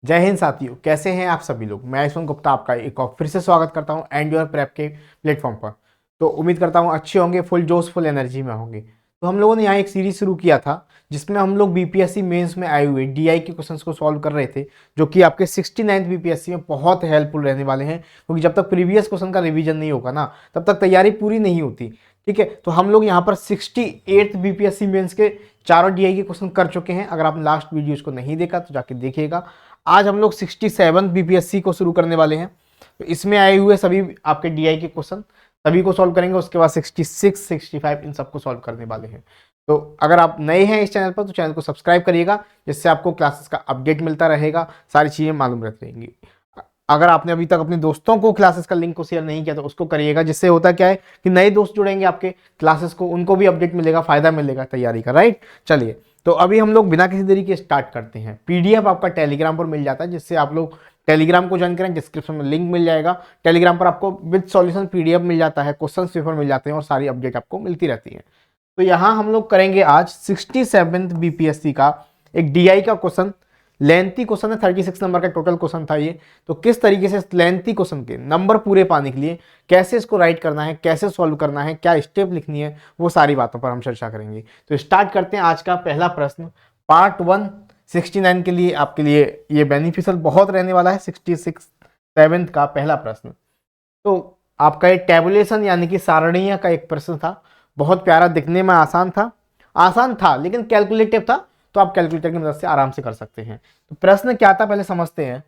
जय हिंद साथियों, कैसे हैं आप सभी लोग। मैं यशवंत गुप्ता आपका एक और फिर से स्वागत करता हूं एंड योर प्रेप के प्लेटफॉर्म पर। तो उम्मीद करता हूं अच्छे होंगे, फुल जोश फुल एनर्जी में होंगे। तो हम लोगों ने यहाँ एक सीरीज शुरू किया था जिसमें हम लोग बीपीएससी मेंस में आए हुए डीआई के क्वेश्चंस को सॉल्व कर रहे थे, जो कि आपके 69th बीपीएससी में बहुत हेल्पफुल रहने वाले हैं। क्योंकि जब तक प्रीवियस क्वेश्चन का रिवीजन नहीं होगा ना, तब तक तैयारी पूरी नहीं होती। ठीक है, तो हम लोग यहाँ पर 68th बीपीएससी मेंस के चारों डीआई के क्वेश्चन कर चुके हैं। अगर आपने लास्ट वीडियोस को नहीं देखा तो जाके देखिएगा। आज हम लोग 67 बीपीएससी को शुरू करने वाले हैं। तो इसमें आए हुए सभी आपके डीआई के क्वेश्चन सभी को सॉल्व करेंगे। उसके बाद 66, 65 इन सबको सॉल्व करने वाले हैं। तो अगर आप नए हैं इस चैनल पर तो चैनल को सब्सक्राइब करिएगा, जिससे आपको क्लासेस का अपडेट मिलता रहेगा, सारी चीज़ें मालूम रहती रहेंगी। अगर आपने अभी तक अपने दोस्तों को क्लासेस का लिंक को शेयर नहीं किया तो उसको करिएगा, जिससे होता क्या है कि नए दोस्त जुड़ेंगे आपके क्लासेस को, उनको भी अपडेट मिलेगा, फायदा मिलेगा तैयारी का। राइट, चलिए तो अभी हम लोग बिना किसी देरी के स्टार्ट करते हैं। पीडीएफ आपका टेलीग्राम पर मिल जाता है, जिससे आप लोग टेलीग्राम को ज्वाइन करें। डिस्क्रिप्शन में लिंक मिल जाएगा। टेलीग्राम पर आपको विद सॉल्यूशन पीडीएफ मिल जाता है, क्वेश्चन पेपर मिल जाते हैं और सारी अपडेट आपको मिलती रहती है। तो यहाँ हम लोग करेंगे आज 67th बीपीएससी का एक डीआई का क्वेश्चन। लेंथी क्वेश्चन है, 36 नंबर का टोटल क्वेश्चन था ये। तो किस तरीके से लेंथी क्वेश्चन के नंबर पूरे पाने के लिए कैसे इसको राइट करना है, कैसे सॉल्व करना है, क्या स्टेप लिखनी है, वो सारी बातों पर हम चर्चा करेंगे। तो स्टार्ट करते हैं आज का पहला प्रश्न। पार्ट 1 69 के लिए आपके लिए ये बेनिफिशियल बहुत रहने वाला है। 67 का पहला प्रश्न तो आपका एक टेबुलेशन यानी कि सारणीय का एक प्रश्न था। बहुत प्यारा, दिखने में आसान था लेकिन कैलकुलेटिव था। तो आप कैलकुलेटर की मदद से आराम से कर सकते हैं। तो प्रश्न क्या था पहले समझते हैं।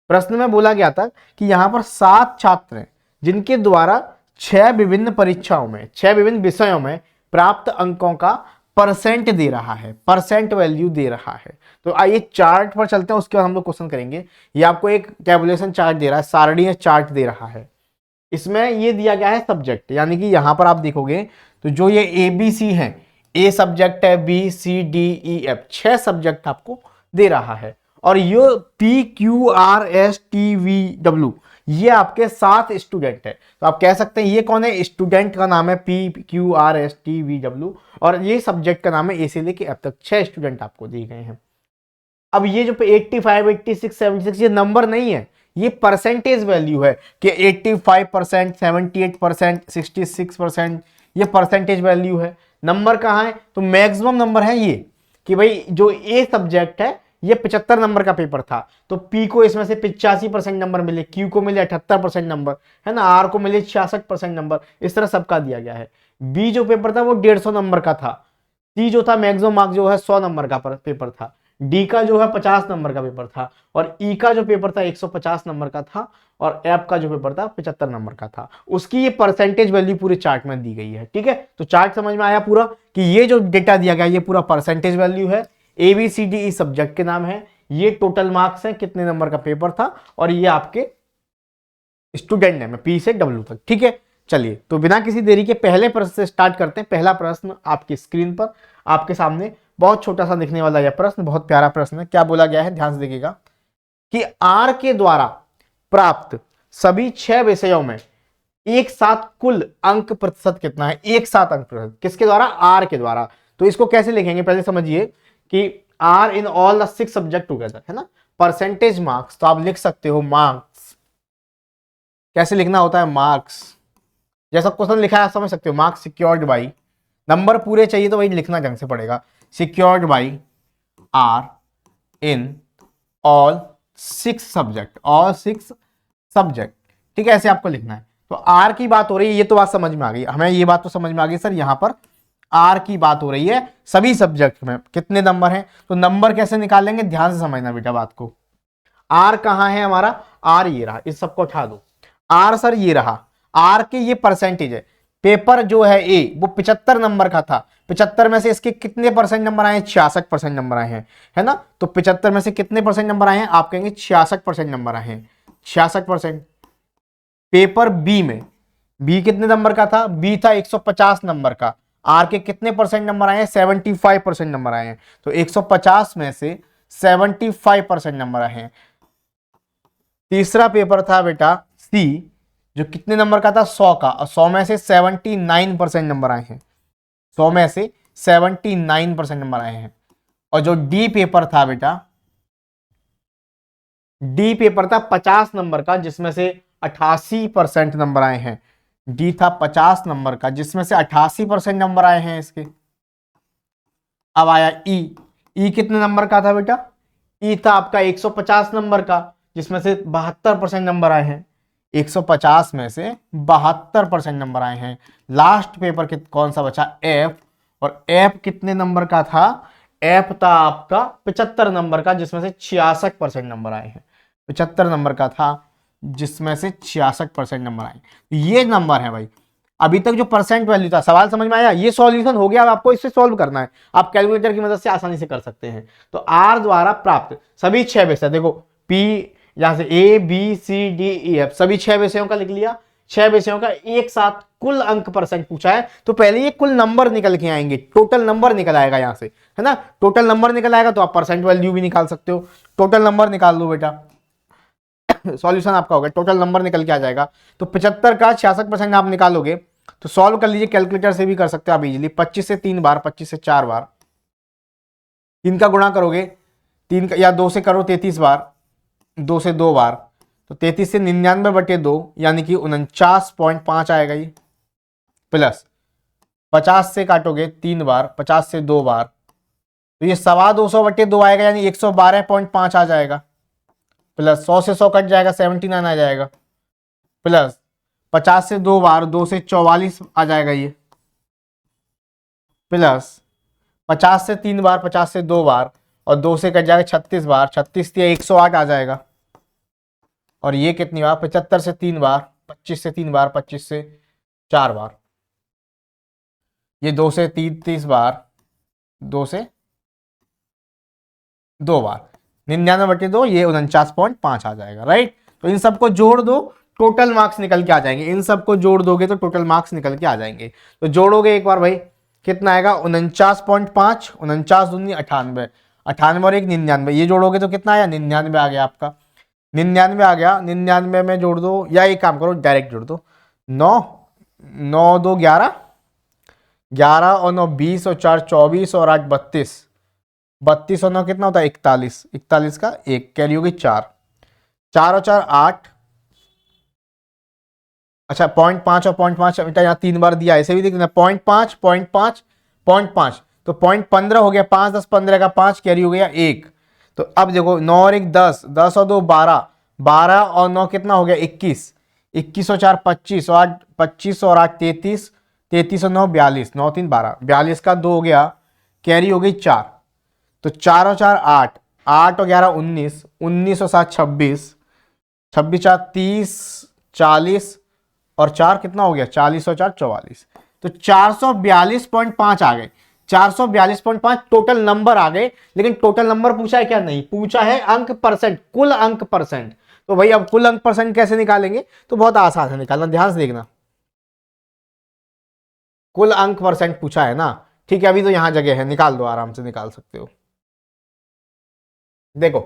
प्रश्न में बोला गया था कि यहाँ पर 7 छात्र हैं जिनके द्वारा 6 विभिन्न परीक्षाओं में 6 विभिन्न विषयों में प्राप्त अंकों का परसेंट दे रहा है, परसेंट वैल्यू दे रहा है। तो आइए चार्ट पर चलते हैं, उसके बाद हम लोग क्वेश्चन करेंगे। ये आपको एक टेबुलेशन चार्ट दे रहा है, सारणीय चार्ट दे रहा है। इसमें ये दिया गया है सब्जेक्ट, यानी कि यहां पर आप देखोगे तो जो ये ए बी सी है, ए सब्जेक्ट है, B C D E F, 6 subject आपको दे रहा है। और ये P Q R S T V W, ये आपके 7 स्टूडेंट है। तो आप कह सकते हैं ये कौन है, स्टूडेंट का नाम है P Q R S T V W, और ये सब्जेक्ट का नाम है ए से लेके एफ तक 6 स्टूडेंट आपको दिए गए हैं। अब ये जो 85, 86, 76 ये नंबर नहीं है, ये परसेंटेज वैल्यू है कि 85%, 78%, 66%, ये परसेंटेज वैल्यू है। नंबर कहाँ है, तो मैक्सिमम नंबर है ये कि भाई जो ए सब्जेक्ट है ये 75 नंबर का पेपर था, तो पी को इसमें से 85% नंबर मिले, क्यू को मिले 78% नंबर, है ना, आर को मिले 66% नंबर। इस तरह सबका दिया गया है। बी जो पेपर था वो 150 नंबर का था। सी जो था मैक्सिमम मार्क्स जो है 100 नंबर का पेपर था। डी का जो है 50 नंबर का पेपर था, और ई का जो पेपर था 150 नंबर का था, और एफ का जो पेपर था 75 नंबर का था। उसकी ये परसेंटेज वैल्यू पूरे चार्ट में दी गई है। ठीक है, तो चार्ट समझ में आया पूरा कि ये जो डेटा दिया गया ये पूरा परसेंटेज वैल्यू है। A B C D E subject के नाम है, ये टोटल मार्क्स है, कितने नंबर का पेपर था, और ये आपके स्टूडेंट नेम है पी से डब्ल्यू तक। ठीक है, चलिए तो बिना किसी देरी के पहले प्रश्न से स्टार्ट करते हैं। पहला प्रश्न आपकी स्क्रीन पर आपके सामने बहुत छोटा सा दिखने वाला यह प्रश्न, बहुत प्यारा प्रश्न है। क्या बोला गया है, ध्यान से देखिएगा कि आर के द्वारा प्राप्त सभी 6 विषयों में एक साथ कुल अंक प्रतिशत कितना है। एक साथ अंक प्रतिशत किसके द्वारा, आर के द्वारा। तो इसको कैसे लिखेंगे पहले समझिए कि are in all the 6 subject together, है ना, परसेंटेज मार्क्स। तो आप लिख सकते हो मार्क्स, कैसे लिखना होता है, मार्क्स जैसा क्वेश्चन लिखा है आप समझ सकते हो। मार्क्स सिक्योर्ड बाई, नंबर पूरे चाहिए तो वही लिखना ढंग से पड़ेगा, secured by are in all 6 subject, all 6 subject. ठीक है, ऐसे आपको लिखना है। तो आर की बात हो रही है, ये तो बात समझ में आ गई हमें, ये बात तो समझ में आ गई सर। यहां पर आर की बात हो रही है, सभी सब्जेक्ट में कितने नंबर हैं। तो नंबर कैसे निकालेंगे, ध्यान से समझना बेटा बात को। आर कहां है हमारा, आर ये रहा, इस सबको उठा दो। आर सर ये रहा, आर के ये परसेंटेज है। पेपर जो है ए वो 75 नंबर का था, 75 में से इसके कितने परसेंट नंबर आए हैं, 66% नंबर आए हैं, है ना। तो 75 में से कितने परसेंट नंबर आए हैं, आप कहेंगे 66% नंबर आए हैं, 66%। पेपर बी में, बी कितने नंबर का था, बी था 150 नंबर का, आर के कितने परसेंट नंबर आए हैं, 75% नंबर आए हैं। तो 150 में से 75% नंबर आए हैं। तीसरा पेपर था बेटा सी, जो कितने नंबर का था, 100 का, और 100 में से 79% नंबर आए हैं, 100 में से 79% नंबर आए हैं। और जो डी पेपर था बेटा, डी पेपर था 50 नंबर का जिसमें से 88% नंबर आए हैं। डी था 50 नंबर का जिसमें से 88% नंबर आए हैं इसके। अब आया ई। ई कितने नंबर का था बेटा? ई था आपका 150 नंबर का जिसमें से 72% नंबर आए हैं। 150 में से 72% नंबर आए हैं। लास्ट पेपर कौन सा बचा? एफ। और एफ कितने नंबर का था? एफ था आपका 75 नंबर का जिसमें से 66% नंबर आए हैं। 75 नंबर का था जिसमें से 66% नंबर आए। ये नंबर है भाई। अभी तक जो परसेंट वैल्यू था, सवाल समझ में आया? ये सॉल्यूशन हो गया। अब आपको इससे सॉल्व करना है। आप कैलकुलेटर की मदद से आसानी से कर सकते हैं। तो आर द्वारा प्राप्त सभी 6 विषय, देखो पी यहां से A B C D E F, सभी 6 विषयों का लिख लिया। 6 विषयों का एक साथ कुल अंक परसेंट पूछा है, तो पहले ये कुल नंबर निकल के आएंगे। टोटल नंबर निकल आएगा यहां से, है ना। टोटल नंबर निकल आएगा तो आप परसेंट वैल्यू भी निकाल सकते हो। टोटल नंबर निकाल लो बेटा। सॉल्यूशन आपका होगा, टोटल नंबर निकल के आ जाएगा। तो 75 का 66% आप निकालोगे तो सॉल्व कर लीजिए। कैलकुलेटर से भी कर सकते हो आप इजीली। 25 से 3 बार, 25 से 4 बार, 3 का गुणा करोगे, 3 का या 2 से करो 33 बार, 2 से 2 बार, तो 33 से 99/2 यानी कि 49.5 आएगा ये। प्लस 50 से काटोगे 3 बार, 50 से 2 बार, तो ये 225/2 आएगा यानी 112.5 आ जाएगा। प्लस 100 से 100 कट जाएगा, 79 आ जाएगा। प्लस 50 से 2 बार, 2 से 44 आ जाएगा ये। प्लस 50 से 3 बार, 50 से 2 बार, और 2 से कट जाएगा 36 बार, 36 या 108 आ जाएगा। और ये कितनी बार? 75 से 3 बार, 25 से 3 बार, 25 से 4 बार, ये 2 से 30 बार, 2 से 2 बार, 99/2, ये 49.5 आ जाएगा। राइट। तो इन सबको जोड़ दो, टोटल मार्क्स निकल के आ जाएंगे। इन सबको जोड़ दोगे तो टोटल मार्क्स निकल के आ जाएंगे। तो जोड़ोगे एक बार भाई, कितना आएगा? 49.5, 49 दूनी 98, 98 और 1 99, ये जोड़ोगे तो कितना आया? 99 आ गया आपका। 99 आ गया। 99 में जोड़ दो, या एक काम करो डायरेक्ट जोड़ दो। 9, 9 2 11, 11 और 9 20, और 4 24, और 8 32, 32 और 9 कितना होता है? 41, 41 का 1 कैरी होगी 4, 4 और 4 8। अच्छा 0.5 और 0.5 बेटा यहाँ 3 बार दिया, ऐसे भी देखना 0.5 0.5 0.5, तो 0.15 हो गया। 5 10 15 का 5 कैरी हो गया 1। तो अब देखो 9 और 1 10, 10 और 2 12, 12 और 9 कितना हो गया? 21, 21 और 4 25, और 8 25 और 8 33, 33 और 9 42, 9 3 12, 42 का 2 हो गया, कैरी हो गई 4। तो 4 और 4 8, 8 और 11 19, 19 और 7 26, 26 4 30, 40, और 4 कितना हो गया? 40 और 4 44। तो 442.5 आ गए। 442.5 टोटल नंबर आ गए। लेकिन टोटल नंबर पूछा है क्या? नहीं पूछा है, अंक परसेंट, कुल अंक परसेंट। तो भाई अब कुल अंक परसेंट कैसे निकालेंगे? तो बहुत आसान है निकालना, ध्यान से देखना। कुल अंक परसेंट पूछा है ना, ठीक है। अभी तो यहां जगह है, निकाल दो, आराम से निकाल सकते हो। देखो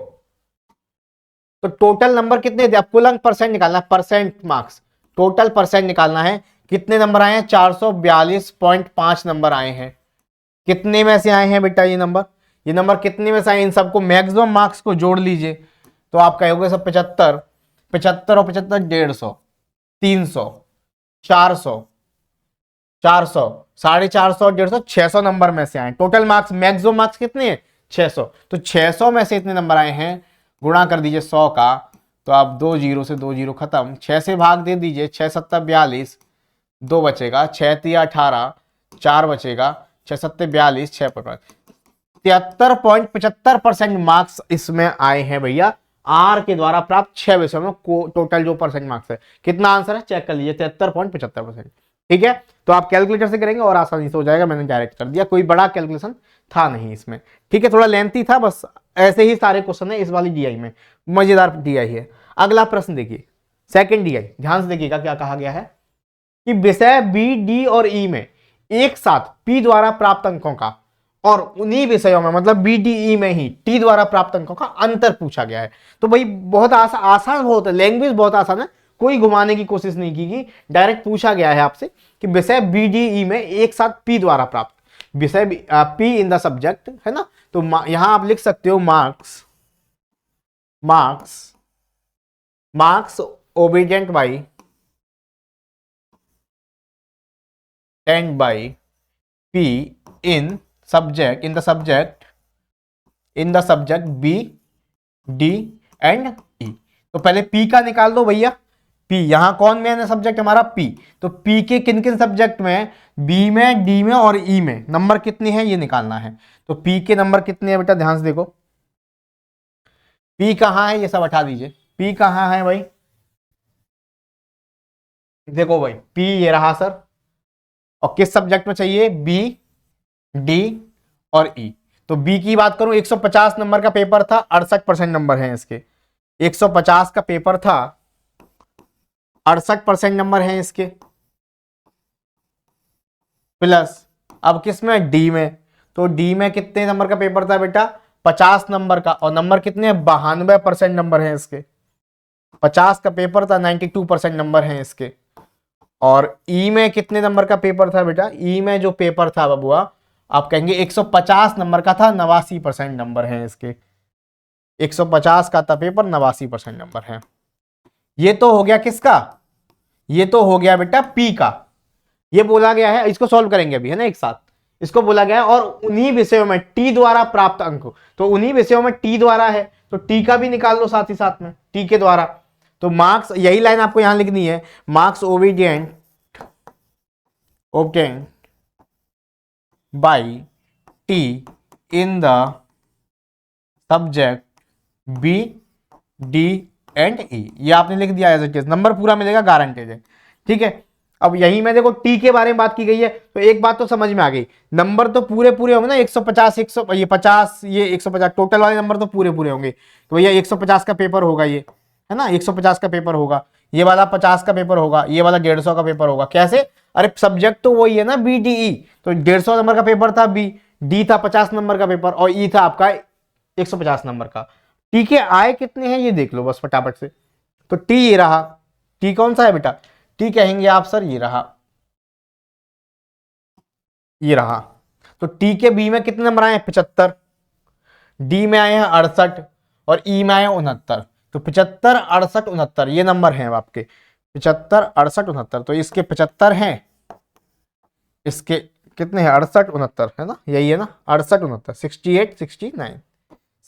तो टोटल नंबर कितने थे? अब कुल अंक परसेंट निकालना है, परसेंट मार्क्स, टोटल परसेंट निकालना है। कितने नंबर आए हैं? 442.5 नंबर आए हैं। कितने में से आए हैं बेटा ये नंबर? ये नंबर कितने में से आए? इन सबको मैक्सिमम मार्क्स को जोड़ लीजिए तो आप कहोगे सब 75, 75 और 75 150, 300, 400, 400, 450 और 150, 600 नंबर में से आए। टोटल मार्क्स, मैक्सिमम मार्क्स कितने हैं? 600। तो 600 में से इतने नंबर आए हैं, गुणा कर दीजिए 100 का, तो आप 2 जीरो से 2 जीरो खत्म, 6 से भाग दे दीजिए, 6 7 42, 2 बचेगा, 6 3 18, 4 बचेगा, 6 7 42, 6 73.75% मार्क्स इसमें आए हैं भैया। आर के द्वारा प्राप्त 6 विषयों में टोटल जो परसेंट मार्क्स है, कितना आंसर है चेक कर लीजिए, 73.75%। ठीक है, तो आप कैलकुलेटर से करेंगे और आसानी से हो जाएगा। मैंने डायरेक्ट कर दिया, कोई बड़ा कैलकुलेशन था नहीं इसमें। ठीक है, थोड़ा लेंथी था, बस ऐसे ही सारे क्वेश्चन है इस वाली डीआई में, मजेदार डीआई है। अगला प्रश्न देखिए, सेकंड डीआई, ध्यान से देखिएगा क्या कहा गया है कि विषय बी, डी और ई में एक साथ पी द्वारा प्राप्त अंकों का और उन्हीं विषयों में मतलब बी डी ई में ही टी द्वारा प्राप्त अंकों का अंतर पूछा गया है। तो भाई बहुत आसान बहुत है, लैंग्वेज बहुत आसान है, कोई घुमाने की कोशिश नहीं की, डायरेक्ट पूछा गया है आपसे कि विषय बी डी ई में एक साथ पी द्वारा प्राप्त, विषय पी इन द सब्जेक्ट, है ना। तो यहां आप लिख सकते हो marks, marks marks obedient by 10 by P in the subject B D and E। तो पहले P का निकाल दो भैया। P यहां कौन में है सब्जेक्ट हमारा P। तो P के किन किन सब्जेक्ट में, B में, D में और E में नंबर कितने हैं ये निकालना है। तो P के नंबर कितने हैं बेटा, ध्यान से देखो। P कहां है ये सब हटा दीजिए। P कहां है भाई, देखो भाई P ये रहा सर। और किस सब्जेक्ट में चाहिए, B D और E। तो B की बात करूं, 150 नंबर का पेपर था, 68% नंबर है इसके। 150 का पेपर था, 68% नंबर है इसके। प्लस अब किस में, डी में। तो डी में कितने नंबर का पेपर था बेटा, 50 नंबर का। और नंबर कितने, 92% नंबर है इसके। 50 का पेपर था, 92% नंबर है इसके। और ई में कितने नंबर का पेपर था बेटा, ई में जो पेपर था बबुआ, आप कहेंगे 150 नंबर का था, 89% नंबर है इसके। 150 का था पेपर, 89% नंबर है। ये तो हो गया किसका, ये तो हो गया बेटा पी का। ये बोला गया है, इसको सॉल्व करेंगे अभी है ना एक साथ। इसको बोला गया है और उन्हीं विषयों में टी द्वारा प्राप्त अंक, तो उन्हीं विषयों में टी द्वारा है, तो टी का भी निकाल लो साथ ही साथ में, टी के द्वारा। तो मार्क्स, यही लाइन आपको यहां लिखनी है, marks obedient obtained by T in the subject B D and E। ये आपने लिख दिया एज इट इज, नंबर पूरा मिलेगा, गारंटेड है। ठीक है, अब यही में देखो टी के बारे में बात की गई है, तो एक बात तो समझ में आ गई, नंबर तो पूरे पूरे होंगे ना, 150 100 ये 50 ये 150 टोटल वाले नंबर तो पूरे पूरे होंगे। तो भैया 150 का पेपर होगा ये, है ना, 150 का पेपर होगा, ये वाला 50 का पेपर होगा, ये वाला 150 का पेपर होगा। कैसे, अरे सब्जेक्ट तो वही है ना बी डी ई, तो 150 नंबर का पेपर था बी, डी था 50 नंबर का पेपर, और ई था आपका 150 नंबर का। टी के आए कितने हैं ये देख लो बस फटाफट से। तो टी ये रहा, टी कौन सा है बेटा, टी कहेंगे आप सर ये रहा, ये रहा। तो टी के बी में कितने नंबर आए हैं, 75, डी में आए हैं 68 और ई में आए हैं 69। तो 75 68 69 ये नंबर हैं आपके, 75 68 69। तो इसके 75 हैं, इसके कितने हैं 68 69 है ना, यही है ना 68 69, 68 69,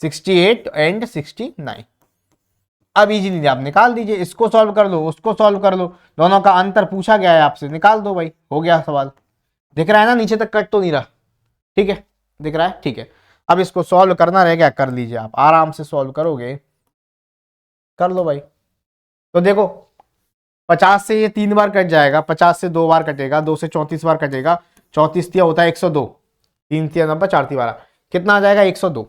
68 एंड 69। अब इजीली आप निकाल दीजिए, इसको सॉल्व कर लो उसको सॉल्व कर लो, दोनों का अंतर पूछा गया है आपसे, निकाल दो भाई, हो गया सवाल। दिख रहा है ना, नीचे तक कट तो नहीं रहा, ठीक है, दिख रहा है, ठीक है। अब इसको सॉल्व करना रह गया, कर लीजिए आप आराम से सॉल्व करोगे, कर लो भाई। तो देखो 50 से ये 3 बार कट जाएगा, 50 से 2 बार कटेगा, 2 से 34 बार कटेगा, 34 तिया होता है 102, 3 तिया 90, 4 तिया 12, कितना आ जाएगा 102।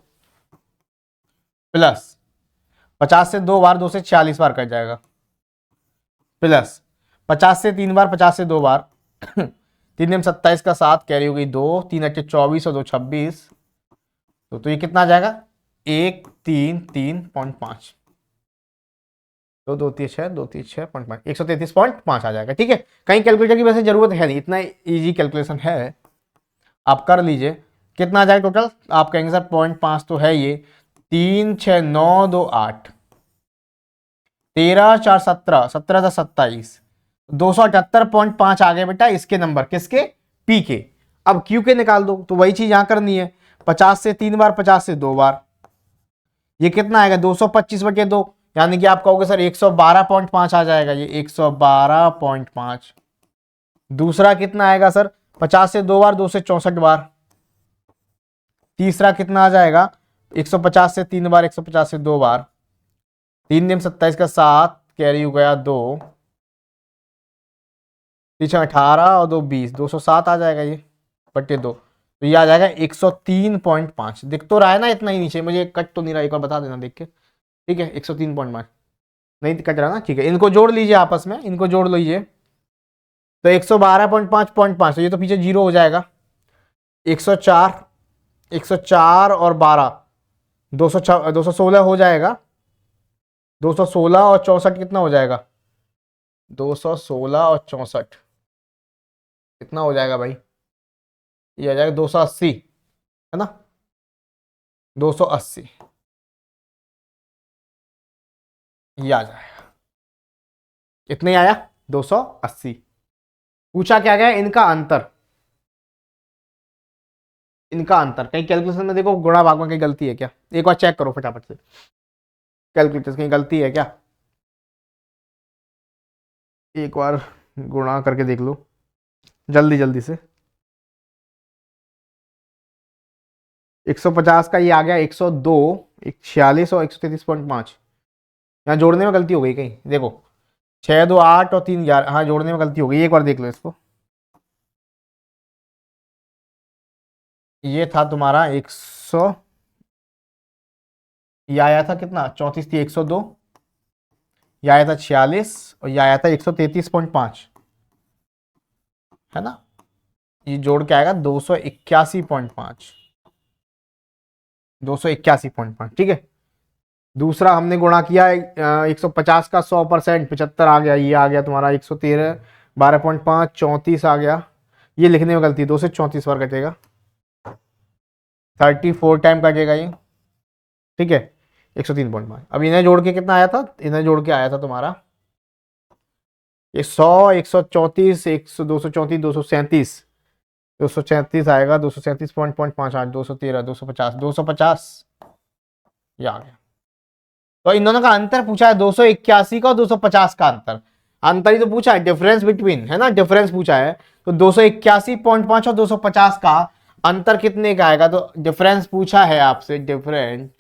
प्लस 50 से 2 बार, 2 से 46 बार कट जाएगा, प्लस 50 से 3 बार, 50 से 2 बार 3 दिन 27 का 7 कैरी हो गई 2, 3 अच्छे 24 और 2 26। तो ये कितना आ जाएगा 133.5, 2 2 3 6 2 3 6.5, 133.5 आ जाएगा। ठीक है, कहीं कैलकुलेटर की वैसे जरूरत है नहीं, इतना इजी कैलकुलेशन है, आप कर लीजिए। कितना आ जाएगा टोटल, आप कहेंगे सर 0.5 तो है ये, 3 6 9 2 8, 13 4 17, 17 27, 278.5 आ गए बेटा इसके नंबर, किसके, पी के। अब क्यू के निकाल दो, तो वही चीज यहां करनी है, 50 से 3 बार, 50 से 2 बार, ये कितना आएगा 225/2, यानी कि आप कहोगे सर 112.5 आ जाएगा, ये 112.5। दूसरा कितना आएगा सर, 50 से 2 बार, 2 से 64 बार। तीसरा कितना आ जाएगा 150 से 3 बार, 150 से 2 बार, 3 दिन 27 का 7 कैरी हो गया 2, पीछे 18 और 2 20, 207 आ जाएगा ये बट्टे 2। तो ये आ जाएगा 103.5। दिख तो रहा है ना इतना ही नीचे, मुझे कट तो नहीं रहा, एक बार बता देना देख के, ठीक है 103.5 नहीं कट रहा ना, ठीक है। इनको जोड़ लीजिए आपस में, इनको जोड़ लीजिए, तो 112.5.5, तो ये तो पीछे जीरो हो जाएगा, 104 104 और 12 216 हो जाएगा, 216 और 64 कितना हो जाएगा, 216 और 64 कितना हो जाएगा भाई, ये आ जाएगा 280, है ना, 280 ये आ जाएगा। इतने आया 280। पूछा क्या गया, इनका अंतर, इनका अंतर। कहीं कैलकुलेशन में देखो गुणा भाग में कहीं गलती है क्या, एक बार चेक करो फटाफट से, कैलकुलेटर कहीं गलती है क्या, एक बार गुणा करके देख लो जल्दी जल्दी से। 150 का ये आ गया 102, 46 और 133.5। यहाँ जोड़ने में गलती हो गई कहीं, देखो 6 2 8 और 3 11, हाँ जोड़ने में गलती हो गई, एक बार देख लो इसको। ये था तुम्हारा 100, ये आया था कितना, 34 थी 102, ये आया था 46 और ये आया था 133.5, है ना। ये जोड़ के आएगा 281.5, 281.5, ठीक है। दूसरा हमने गुणा किया 150 का 100%, 75 आ गया, ये आ गया तुम्हारा 113, 12.5, 34 आ गया। ये लिखने में गलती, 2 से 34 बार कटेगा, 34 टाइम कटेगा ये, ठीक है। 103.5। अब इन्हें जोड़ के कितना आया था, इन्हें जोड़ के आया था तुम्हारा ये 100, 134, 100, 234, 237, 237 आएगा, 237.58, 213, 250, 250, ये आ गया। तो इन दोनों का अंतर पूछा है, 281 का और 250 का अंतर, अंतर ही तो पूछा है, डिफरेंस बिटवीन, है ना, डिफरेंस पूछा है। तो 281.5 और 250 का अंतर कितने का आएगा, तो डिफरेंस पूछा है आपसे, डिफरेंस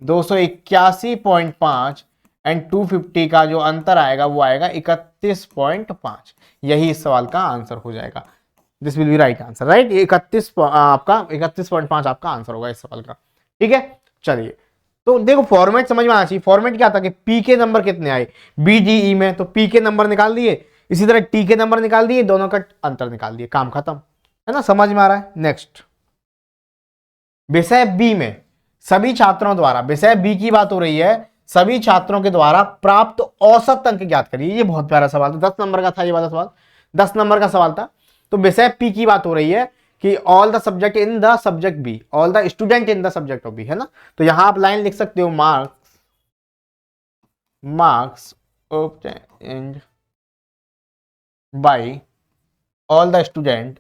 281.5 एंड 250 का जो अंतर आएगा वो आएगा 31.5। यही इस सवाल का आंसर हो जाएगा, this will be right answer, right. 31 आपका 31.5 आपका आंसर होगा इस सवाल का, ठीक है। चलिए, तो देखो फॉर्मेट समझ में आना चाहिए। फॉर्मेट क्या था कि पी के नंबर कितने आए बीडीई में, तो पी के नंबर निकाल दिए, इसी तरह टी के नंबर निकाल दिए, दोनों का अंतर निकाल दिए, काम खत्म, है ना, समझ में आ रहा है। नेक्स्ट, विषय बी में सभी छात्रों द्वारा, विषय बी की बात हो रही है, सभी छात्रों के द्वारा प्राप्त औसत अंक ज्ञात करिए। ये बहुत प्यारा सवाल था, 10 नंबर का था ये वाला सवाल, 10 नंबर का सवाल था। तो विषय पी की बात हो रही है कि all the subject in the subject B, all the student in the subject of B, है ना। तो यहां आप लाइन लिख सकते हो, marks obtained by all the student,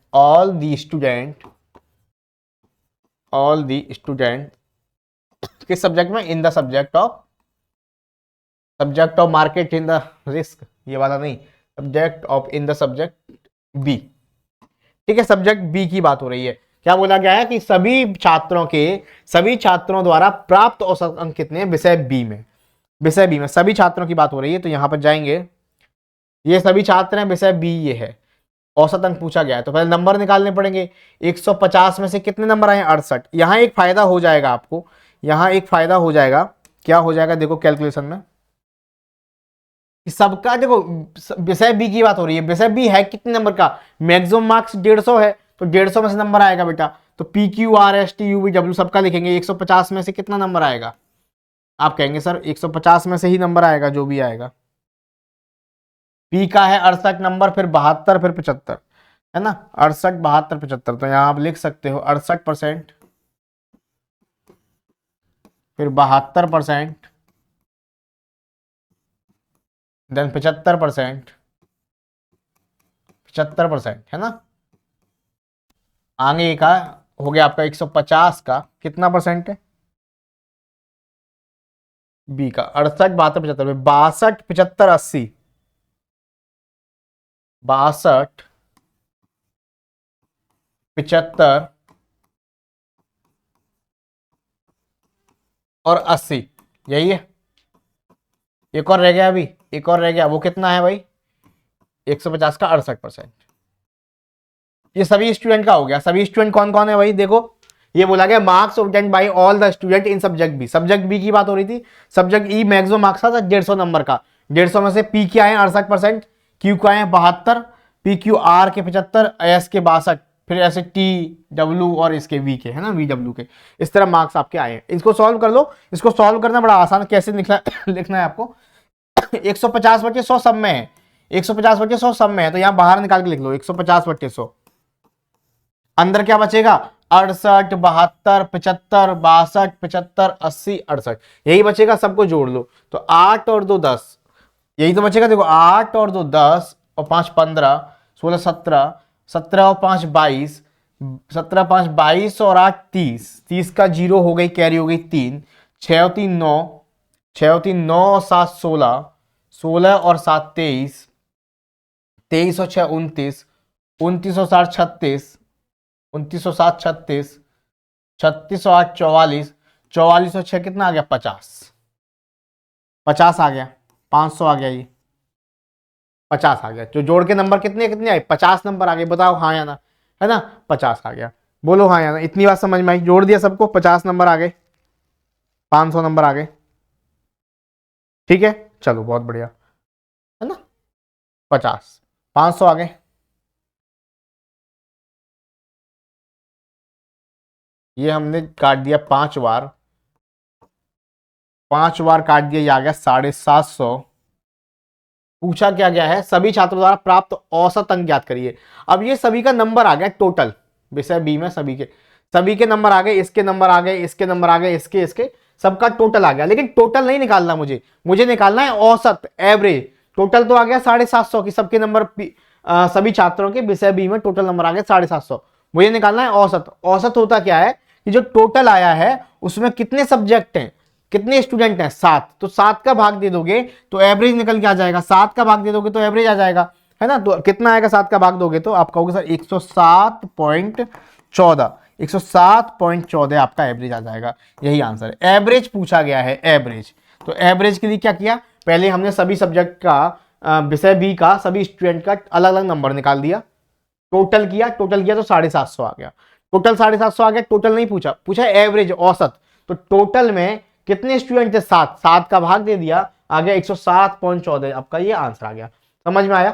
किस सब्जेक्ट में, in the subject of market, in the risk, ये वाला नहीं, subject of in the subject B, ठीक है। सब्जेक्ट बी की बात हो रही है, क्या बोला गया है कि सभी छात्रों द्वारा प्राप्त औसत अंक कितने हैं विषय बी में, विषय बी में सभी छात्रों की बात हो रही है। तो यहां पर जाएंगे, ये सभी छात्र हैं, विषय बी ये है, औसत अंक पूछा गया है, तो पहले नंबर निकालने पड़ेंगे। 150 में से कितने नंबर आए, 68। यहां एक फायदा हो जाएगा आपको, यहां एक फायदा हो जाएगा, क्या हो जाएगा, देखो कैलकुलेशन में सबका, देखो विषय बी की बात हो रही है, विषय बी है कितने नंबर का, मैक्सिमम मार्क्स 150 है, तो 150 में से नंबर आएगा बेटा, तो P Q R S T U V W सबका लिखेंगे। 150 में से कितना नंबर आएगा, आप कहेंगे सर 150 में से ही नंबर आएगा, जो भी आएगा। पी का है 68 नंबर, फिर 72, फिर 75, है ना, 68, 72, 75। तो यहां आप लिख सकते हो 68%, फिर 72%, देन 75%, 75%, है ना। आगे का हो गया आपका 150 का कितना परसेंट है, बी का 68, 72, 75, 62, 75, 80, 62, 75 और 80, यही है। एक और रह गया, अभी एक और रह गया, वो कितना है भाई, 150 का 68%। ये सभी स्टूडेंट का हो गया। सभी स्टूडेंट कौन कौन है भाई, देखो ये बोला गया marks obtained by all the student in subject B, subject B की बात हो रही थी। सब्जेक्ट ई मैक्सिमम मार्क्स था 150 नंबर का, 150 में से पी के आए 68%, क्यू के आए 72, पी क्यू आर के 75, एस के 62, फिर ऐसे टी डब्ल्यू और इसके वी के, है ना, वी डब्ल्यू के, इस तरह मार्क्स आपके आए हैं। इसको सॉल्व कर लो, इसको सॉल्व करना बड़ा आसान, कैसे लिखना है आपको 150 बटे 100 सब में है, 150 बटे 100 सब में है, तो यहां बाहर निकाल के लिख लो 150 बटे 100, अंदर क्या बचेगा 68, 72, 75, 62, 75, 80, 68, यही बचेगा, सबको जोड़ लो। तो 8 और 2 10, यही तो बचेगा। देखो 8 और 2 10 और 5 15, 16 17, 17 और 5 22, 17 5 22 और 8 30, 30 का जीरो हो गई, कैरी हो गई 3, 6 और 3 9, 6 और 3 9 और 7 16, 16 और 7 23, 23 और 6 29, 29 और 7 36, 29 और 7 36, 36 और 8 44, 44 और 6 कितना आ गया 50, 50 आ गया, 500 आ गया, ये 50 आ गया। जो जोड़ के नंबर कितने कितने आए, 50 नंबर आ गए। बताओ हाँ या ना, है ना, 50 आ गया। बोलो हाँ या ना। इतनी बात समझ में आई, जोड़ दिया सबको, 50 नंबर आ गए, 500 नंबर आ गए। ठीक है, चलो बहुत बढ़िया, है ना, 50 500 आ गए। ये हमने काट दिया 5 बार, 5 बार काट दिया, ये आ गया 750। पूछा क्या गया है, सभी छात्रों द्वारा प्राप्त औसत अंक ज्ञात करिए। अब ये सभी का नंबर आ गया टोटल, विषय बी में सभी के नंबर आ गए, इसके नंबर आ गए, इसके नंबर आ गए, इसके इसके सबका टोटल आ गया। लेकिन टोटल नहीं निकालना मुझे निकालना है औसत, एवरेज। टोटल तो आ गया 750 की, सबके नंबर सभी छात्रों के विषय बी में टोटल नंबर आ गया 750। मुझे निकालना है औसत। औसत होता क्या है कि जो टोटल आया है उसमें कितने सब्जेक्ट हैं, कितने स्टूडेंट हैं, 7, तो 7 का भाग दे दोगे तो एवरेज निकल के आ जाएगा, 7 का भाग दे दोगे तो एवरेज आ जाएगा, है ना। तो कितना आएगा 7 का भाग दोगे तो आप कहोगे सर 107.14, 107.14 आपका एवरेज आ जाएगा। यही आंसर है, एवरेज पूछा गया है, एवरेज। तो एवरेज के लिए क्या किया, पहले हमने सभी सब्जेक्ट का विषय बी का सभी स्टूडेंट का अलग अलग नंबर निकाल दिया, टोटल किया तो 750 आ गया, टोटल 750 आ गया। टोटल नहीं पूछा, पूछा एवरेज, औसत। तो टोटल में कितने स्टूडेंट थे, 7, 7 का भाग दे दिया, आ गया 107.14, आपका ये आंसर आ गया। समझ में आया,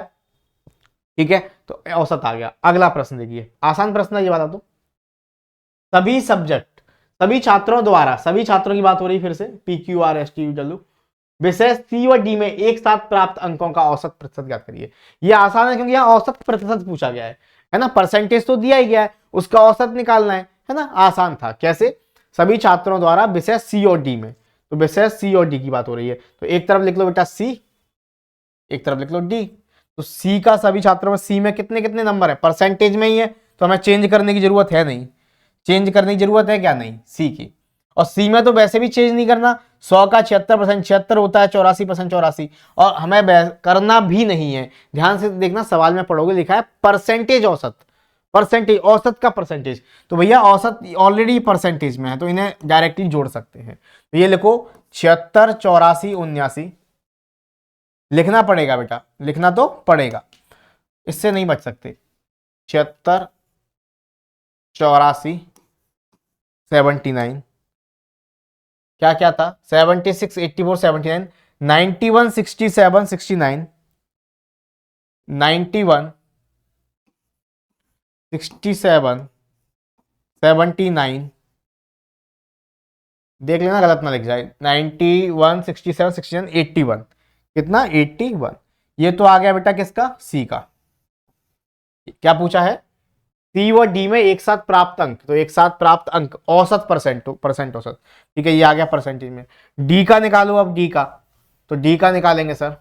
ठीक है, तो औसत आ गया। अगला प्रश्न देखिए, आसान प्रश्न है ये, बता दो। सभी सब्जेक्ट, सभी छात्रों द्वारा, सभी छात्रों की बात हो रही फिर से, PQRSTU विषय सी और डी में एक साथ प्राप्त अंकों का औसत प्रतिशत ज्ञात करिए। यह आसान है क्योंकि यहां औसत प्रतिशत पूछा गया है ना, परसेंटेज तो दिया ही गया है, उसका औसत निकालना है ना, आसान था। कैसे, सभी छात्रों द्वारा विषय सी और डी में, तो विषय सी और डी की बात हो रही है, तो एक तरफ लिख लो बेटा सी, एक तरफ लिख लो डी। तो सी का सभी छात्रों में, सी में कितने कितने नंबर है, परसेंटेज में ही है, तो हमें चेंज करने की जरूरत है नहीं, चेंज करने की जरूरत है क्या, नहीं, सी की। और सी में तो वैसे भी चेंज नहीं करना, 100 का 76% 76 होता है, 84% 84, और हमें करना भी नहीं है। ध्यान से देखना, सवाल में पढ़ोगे लिखा है परसेंटेज औसत, परसेंटेज औसत का परसेंटेज, तो भैया औसत ऑलरेडी परसेंटेज में है, तो इन्हें डायरेक्टली जोड़ सकते हैं। तो ये लिखो 76 84 79, लिखना पड़ेगा बेटा, लिखना तो पड़ेगा, इससे नहीं बच सकते। 76 84 79, क्या क्या था, 76 84 79, 91 67 69, 91 67 79, देख लेना गलत ना लिख जाए, 91 67 69 81, कितना 81, ये तो आ गया बेटा किसका, सी का। क्या पूछा है, सी और डी में एक साथ प्राप्त अंक, तो एक साथ प्राप्त अंक औसत परसेंट औसत, ठीक है, ये आ गया परसेंटेज में। डी का निकालो अब, डी का, तो डी का निकालेंगे सर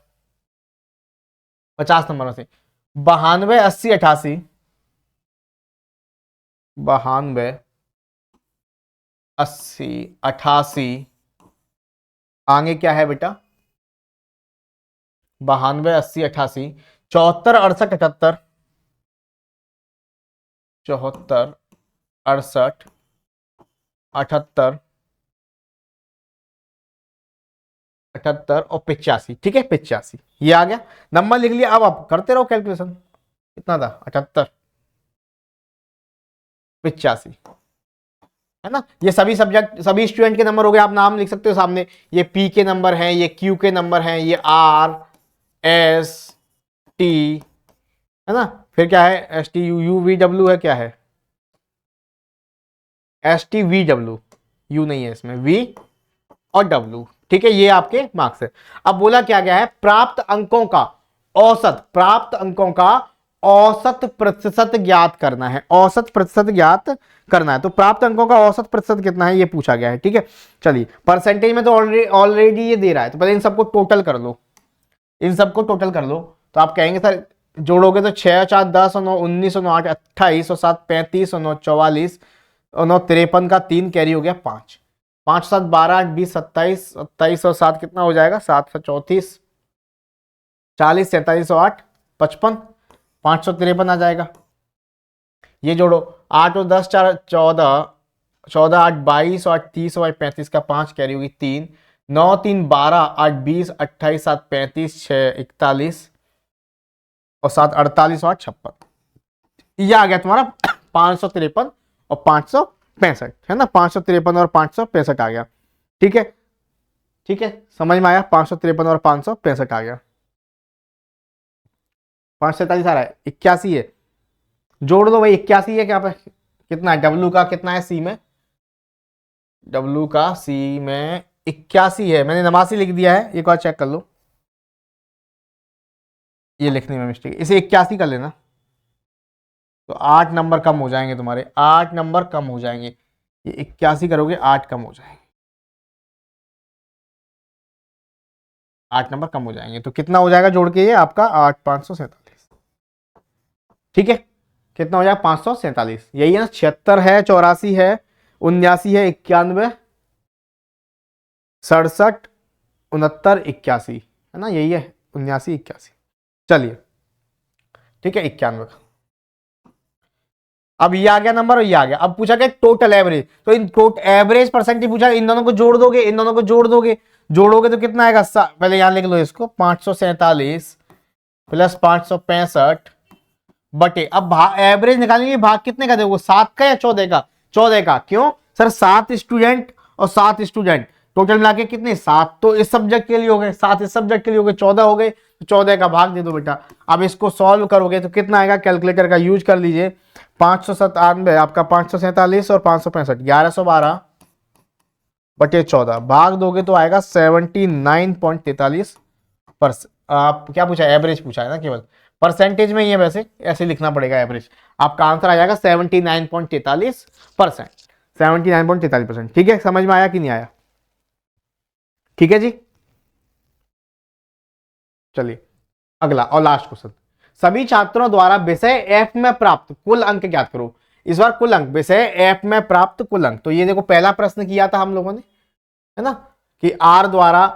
50 नंबरों से, 92 80 88, 92 80 88, आगे क्या है बेटा, 92 80 88, 74 68 78, 74 68 78 78 और 85, ठीक है 85, ये आ गया नंबर लिख लिया। अब आप करते रहो कैलकुलेशन, कितना था 78 85, है ना। ये सभी सब्जेक्ट सभी स्टूडेंट के नंबर हो गए, आप नाम लिख सकते हो सामने, ये पी के नंबर हैं, ये क्यू के नंबर हैं, ये आर एस टी, है ना, फिर क्या है S T U, you V W है, क्या है S T V W, you नहीं है इसमें, वी और डब्ल्यू, ठीक है, ये आपके मार्क्स है। अब बोला क्या गया है, प्राप्त अंकों का औसत, प्राप्त अंकों का औसत प्रतिशत ज्ञात करना है, औसत प्रतिशत ज्ञात करना है। तो प्राप्त अंकों का औसत प्रतिशत कितना है ये पूछा गया है, ठीक है। चलिए परसेंटेज में तो ऑलरेडी ये दे रहा है, तो पहले इन सबको टोटल कर लो, इन सबको टोटल कर लो तो आप कहेंगे सर जोड़ोगे तो 6 4 10 और 9 19 और 9 8 28 और 7 35 और 9 44 और 9 53 का 3 कैरी हो गया 5 5 7 12 8 20 27 27 और 7 कितना हो जाएगा 7 से 34 40 47 और 8 55 553 आ जाएगा। ये जोड़ो 8 और 10 4 14 14 8 22 और 8 30 और 8 35 का 5 कैरी होगी 3 9 3 12 8 20 28 7 35 6 41 और 7 48 और 8 56। ये आ गया तुम्हारा 553 और 565 है ना, 553 और 565 आ गया। ठीक है, ठीक है, समझ में आया। 553 और 565 आ गया। 547 आ रहा है, 81 है, जोड़ दो भाई। 81 है क्या पे, कितना है डब्लू का, कितना है सी में, डब्लू का सी में 81 है। मैंने 89 लिख दिया है, एक बार चेक कर लो, ये लिखने में मिस्टेक, इसे 81 कर लेना तो 8 नंबर कम हो जाएंगे तुम्हारे, 8 नंबर कम हो जाएंगे। ये 81 करोगे 8 कम हो जाएंगे, 8 नंबर कम हो जाएंगे। तो कितना हो जाएगा जोड़ के ये आपका 8 547। ठीक है, कितना हो जाएगा 547, यही है ना। 76 है, 84 है, 79 है, 91 67 69 81 है ना, यही है 79 81। चलिए ठीक है, 91। अब ये आ गया नंबर और ये आ गया। अब पूछा गया टोटल एवरेज, तो इन टोटल एवरेज परसेंटेज पूछा, इन दोनों को जोड़ दोगे, इन दोनों को जोड़ दोगे, जोड़ोगे तो कितना आएगा, पहले यहां लिख लो इसको, 547 प्लस 565 बटे, अब एवरेज निकालेंगे, भाग कितने का दोगे, 7 का या 14 का, 14 का। क्यों सर, 7 स्टूडेंट और 7 स्टूडेंट टोटल मिला के कितने, 7 तो इस सब्जेक्ट के लिए हो गए, 7 इस सब्जेक्ट के लिए हो गए, 14 हो गए, तो 14 का भाग दे दो बेटा। अब इसको सॉल्व करोगे तो कितना आएगा, कैलकुलेटर का यूज कर लीजिए। 597 आपका 547 और 565 1112 बटे 14 भाग दोगे तो आएगा 79.43%। आप क्या पूछा, एवरेज पूछा है ना, केवल परसेंटेज में ही है, वैसे ऐसे लिखना पड़ेगा एवरेज। आपका आंसर आ जाएगा 79.43%, 79.43%। ठीक है, समझ में आया कि नहीं आया, ठीक है जी। चलिए अगला और लास्ट क्वेश्चन, सभी छात्रों द्वारा विषय एफ में प्राप्त कुल अंक ज्ञात करो। इस बार कुल अंक, विषय एफ में प्राप्त कुल अंक। तो ये देखो पहला प्रश्न किया था हम लोगों ने, है ना, कि आर द्वारा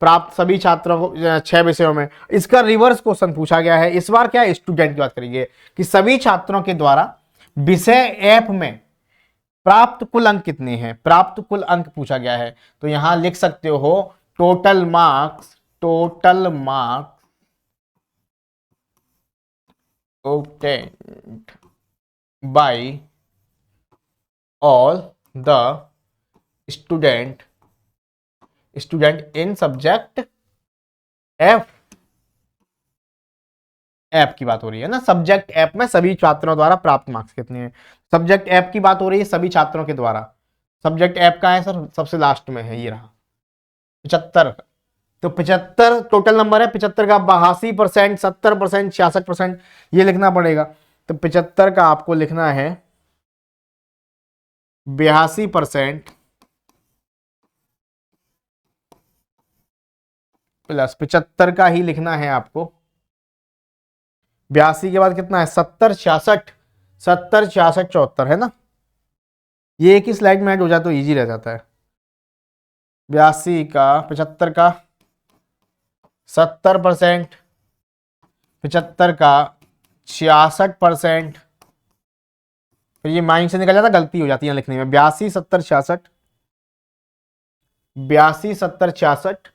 प्राप्त सभी छात्रों को 6 विषयों में, इसका रिवर्स क्वेश्चन पूछा गया है। इस बार क्या स्टूडेंट की बात करेंगे कि सभी छात्रों के द्वारा विषय एफ में प्राप्त कुल अंक कितने हैं, प्राप्त कुल अंक पूछा गया है। तो यहां लिख सकते हो total marks, total marks obtained by all the student in subject F, app की बात हो रही है ना, सब्जेक्ट ऐप में सभी छात्रों द्वारा प्राप्त मार्क्स कितने हैं। सब्जेक्ट ऐप की बात हो रही है सभी छात्रों के द्वारा। सब्जेक्ट ऐप का है सर, सबसे लास्ट में है, ये रहा 75। तो 75 टोटल नंबर है, 75 का 82%, 70%, 66% ये लिखना पड़ेगा। तो 75 का आपको लिखना है 82% प्लस 75 का ही लिखना है आपको। 82 के बाद कितना है, 70 66, 70 66 74 है ना। ये एक ही स्लाइड में ऐड हो जाए तो इजी रह जाता है। 82 का 75 का 70%, 75 का 66%, फिर ये माइंड से निकल जाता, गलती हो जाती है लिखने में। 82 70 66, 82 70 66,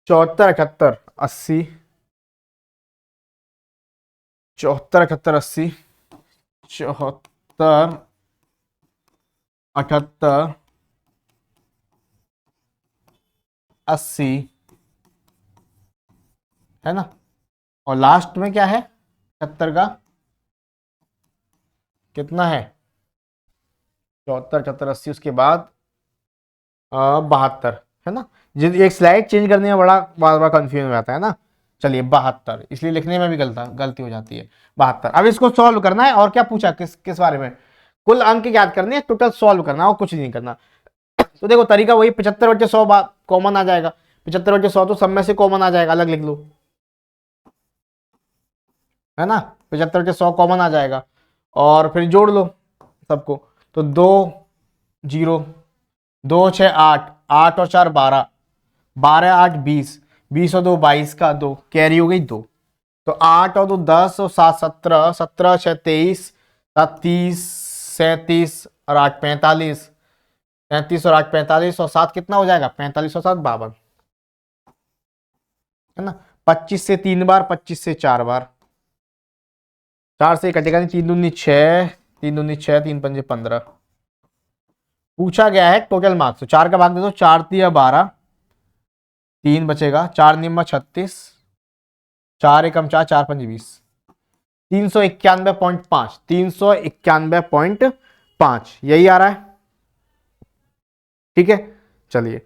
74 78 80, 74 78 80, 74 78 80 है ना। और लास्ट में क्या है 76 का कितना है, 74 74 80, उसके बाद 72 है ना। जिस एक स्लाइड चेंज करने में बड़ा बार बार कंफ्यूजन हो जाता है ना। चलिए 72, इसलिए लिखने में भी गलती हो जाती है 72। अब इसको सॉल्व करना है, और क्या पूछा, किस किस बारे में, कुल अंक याद करने हैं, टोटल सॉल्व करना है और कुछ नहीं करना। तो देखो तरीका वही, 75 बटे 100 कॉमन आ जाएगा, 75 बटे 100 तो सब में से कॉमन आ जाएगा, अलग लिख लो। है ना, 75 के 100 कॉमन आ जाएगा और फिर जोड़ लो सबको। तो 2 0 2 6 8, 8 और 4 12, 12 8 20, 20 और 2 22 का 2 कैरी हो गई 2। तो 8 और 2 10 और 7 17, 17 6 23, 7 30, 37 और 8 45, 37 और 8 45 और 7 कितना हो जाएगा 45 और 7 52, है ना। 25 से 3 बार, 25 से 4 बार, 4 से कटेगा नहीं, 3 दूनी 6, 3 दूनी 6, 3 पंजे 15। पूछा गया है टोटल मार्क्स, तो 4 का भाग दे दो, 4 दिया 12, 3 बचेगा, 4 निम्मा 36, 4 एकम 4, 4 पंजे 20, 391.5, 391.5 यही आ रहा है। ठीक है, चलिए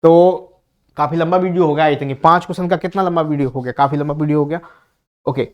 तो काफी लंबा वीडियो हो गया, आई थिंक 5 क्वेश्चन का कितना लंबा वीडियो हो गया, काफी लंबा वीडियो हो गया। ओके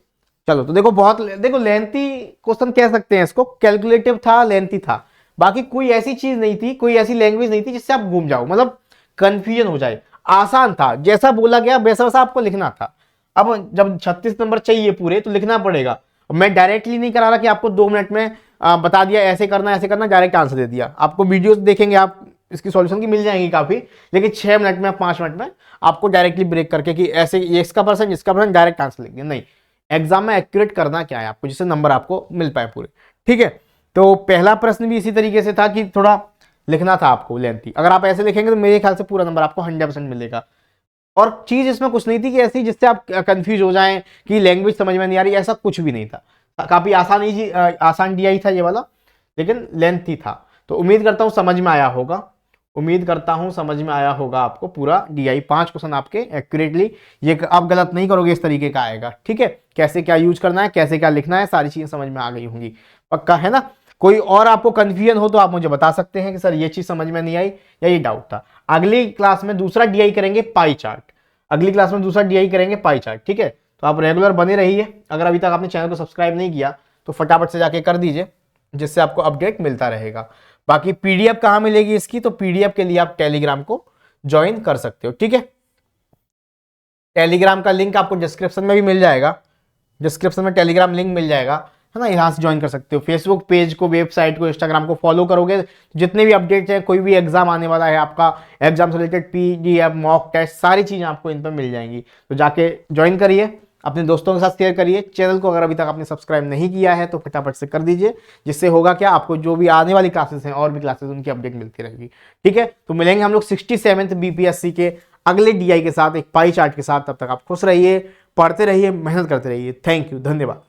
चलो, तो देखो देखो लेंथी क्वेश्चन कह सकते हैं इसको, कैलकुलेटिव था, लेंथी था, बाकी कोई ऐसी चीज नहीं थी, कोई ऐसी लैंग्वेज नहीं थी जिससे आप घूम जाओ, मतलब कंफ्यूजन हो जाए। आसान था, जैसा बोला गया वैसा वैसा आपको लिखना था। अब जब 36 नंबर चाहिए पूरे तो लिखना पड़ेगा। मैं डायरेक्टली नहीं करा रहा कि आपको 2 मिनट में बता दिया ऐसे करना, डायरेक्ट आंसर दे दिया। आपको वीडियोस देखेंगे आप, इसकी सॉल्यूशन की मिल जाएंगी काफी, लेकिन 6 मिनट में 5 मिनट में आपको डायरेक्टली ब्रेक करके कि ऐसे इसका परसेंट डायरेक्ट आंसर लेंगे नहीं। एग्जाम में एक्यूरेट करना क्या है आपको, जिससे नंबर आपको मिल पाए पूरे। ठीक है, तो पहला प्रश्न भी इसी तरीके से था कि थोड़ा लिखना था आपको लेंथी। अगर आप ऐसे लिखेंगे तो मेरे ख्याल से पूरा नंबर आपको 100% मिलेगा। और चीज इसमें कुछ नहीं थी कि ऐसी जिससे आप कंफ्यूज हो जाएं कि लैंग्वेज समझ में नहीं आ रही, ऐसा कुछ भी नहीं था। काफी आसान DI था ये वाला, लेकिन लेंथी था। तो उम्मीद करता हूं समझ में आया होगा, आपको पूरा DI 5 क्वेश्चन आपके एक्यूरेटली, ये आप गलत नहीं करोगे, इस तरीके का आएगा। ठीक है, कैसे क्या यूज करना है, कैसे क्या लिखना है, सारी चीजें समझ में आ गई होंगी, पक्का है ना। कोई और आपको कंफ्यूजन हो तो आप मुझे बता सकते हैं कि सर ये चीज समझ में नहीं आई या ये डाउट था। अगली क्लास में दूसरा DI करेंगे पाई चार्ट, ठीक है। तो आप रेगुलर बने रहिए। अगर अभी तक आपने चैनल को सब्सक्राइब नहीं किया तो फटाफट से जाके कर दीजिए, जिससे आपको अपडेट मिलता रहेगा। बाकी PDF कहां मिलेगी इसकी, तो PDF के लिए आप टेलीग्राम को ज्वाइन कर सकते हो। ठीक है, टेलीग्राम का लिंक आपको डिस्क्रिप्शन में भी मिल जाएगा, डिस्क्रिप्शन में टेलीग्राम लिंक मिल जाएगा, है ना, यहां से ज्वाइन कर सकते हो। फेसबुक पेज को, वेबसाइट को, इंस्टाग्राम को फॉलो करोगे, जितने भी अपडेट्स हैं, कोई भी एग्जाम आने वाला है आपका, एग्जाम से रिलेटेड PDF, मॉक टेस्ट, सारी चीजें आपको इन पर मिल जाएंगी। तो जाके ज्वाइन करिए, अपने दोस्तों के साथ शेयर करिए। चैनल को अगर अभी तक आपने सब्सक्राइब नहीं किया है तो फटाफट से कर दीजिए, जिससे होगा क्या, आपको जो भी आने वाली क्लासेस हैं और भी क्लासेस, उनकी अपडेट मिलती रहेगी। ठीक है, तो मिलेंगे हम लोग 67th BPSC के अगले DI के साथ, एक पाई चार्ट के साथ। तब तक आप खुश रहिए, पढ़ते रहिए, मेहनत करते रहिए। थैंक यू, धन्यवाद।